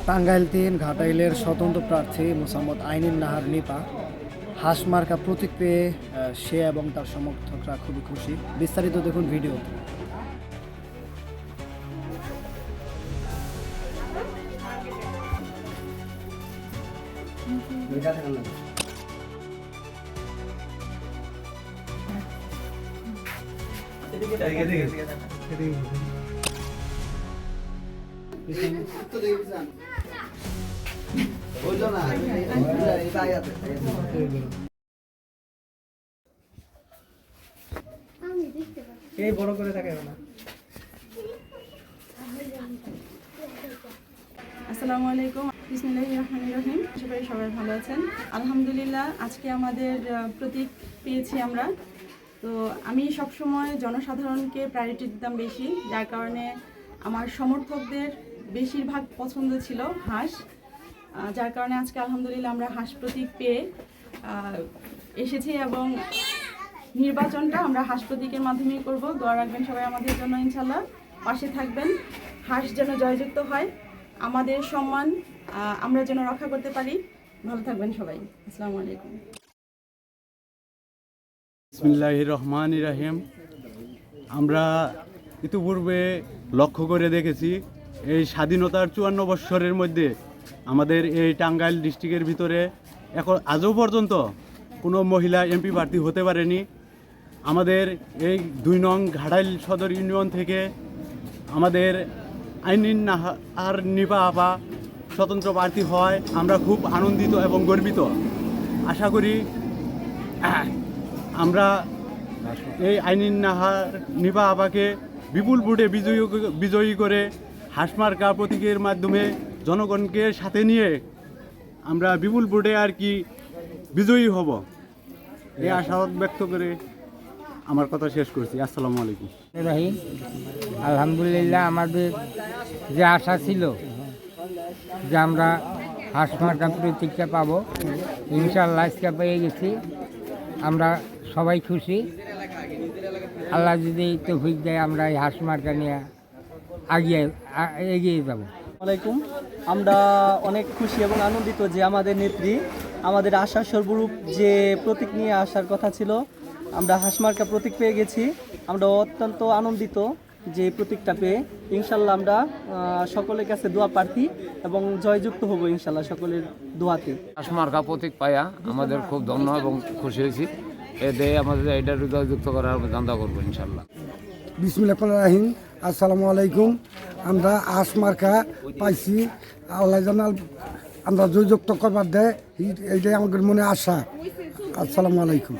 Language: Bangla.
টাঙ্গাইল ৩ ঘাটাইলের স্বতন্ত্র প্রার্থী মোসাম্মদ আইনুন নাহার নিপা হাঁস মার্কা প্রতীক পেয়ে সে এবং তার সমর্থকরা খুবই খুশি। বিস্তারিত দেখুন ভিডিও। এই বড় করে থাকে না। আসসালামু আলাইকুম, বিসমিল্লাহির রহমানির রহিম। আশা করি সবাই ভালো আছেন। আলহামদুলিল্লাহ, আজকে আমাদের প্রতীক পেয়েছি আমরা। তো আমি সবসময় জনসাধারণকে প্রায়োরিটি দিতাম বেশি, যার কারণে আমার সমর্থকদের বেশিরভাগ পছন্দ ছিল হাঁস, যার কারণে আজকে আলহামদুলিল্লাহ আমরা হাঁস প্রতীক পেয়ে এসেছি এবং নির্বাচনটা আমরা হাঁস প্রতীকের মাধ্যমেই করব। দোয়া রাখবেন সবাই আমাদের জন্য, ইনশাল্লাহ পাশে থাকবেন। হাঁস যেন জয়যুক্ত হয়, আমাদের সম্মান আমরা যেন রক্ষা করতে পারি। ভালো থাকবেন সবাই। আসসালামু আলাইকুম। বিসমিল্লাহির রহমানির রহিম। আমরা ইতিপূর্বে লক্ষ্য করে দেখেছি এই স্বাধীনতার 54 বৎসরের মধ্যে আমাদের এই টাঙ্গাইল ডিস্ট্রিক্টের ভিতরে এখন আজও পর্যন্ত কোনো মহিলা এমপি প্রার্থী হতে পারেনি। আমাদের এই 2 নং ঘাটাইল সদর ইউনিয়ন থেকে আমাদের আইনুন নাহার নিপা আপা স্বতন্ত্র প্রার্থী হওয়ায় আমরা খুব আনন্দিত এবং গর্বিত। আশা করি আমরা এই আইনুন নাহার নিপা আপাকে বিপুল ভোটে বিজয়ী করে হাঁস মার্কা প্রতীকের মাধ্যমে জনগণকে সাথে নিয়ে আমরা বিপুল ভোটে বিজয়ী হব, এই আশাবাদ ব্যক্ত করে আমার কথা শেষ করছি। আসসালামু আলাইকুম। আলহামদুলিল্লাহ, আমাদের যে আশা ছিল যে আমরা হাঁস মার্কা প্রতীকটা পাবো, ইনশাআল্লাহ আজকে পেয়ে গেছি। আমরা সবাই খুশি। আল্লাহ যদি তৌফিক দেয় আমরা এই হাঁস মার্কা নিয়ে এগিয়ে যাব। আলাইকুম। আমরা অনেক খুশি এবং আনন্দিত যে আমাদের নেত্রী আমাদের আশার সর্বরূপ যে প্রতীক নিয়ে আসার কথা ছিল, আমরা হাঁস মার্কা প্রতীক পেয়ে গেছি। আমরা অত্যন্ত আনন্দিত যে প্রতীকটা পেয়ে। ইনশাল্লাহ আমরা সকলের কাছে দোয়া প্রার্থী এবং জয়যুক্ত হব ইনশাল্লাহ সকলের দোয়াতে। হাঁস মার্কা প্রতীক পাইয়া আমাদের খুব ধন্য এবং খুশি হয়েছি। এতে আমাদের এটা জয়যুক্ত করার ধান্দা করবো ইনশাল্লাহ। বিসমিল্লাহির রহমানির রহিম। আসসালামু আলাইকুম। আমরা হাঁস মার্কা পাইছি, আল্লাহ জানাল আমরা জয়যুক্ত করবার দেয়, এইটাই আমাদের মনে আশা। আসসালামু আলাইকুম।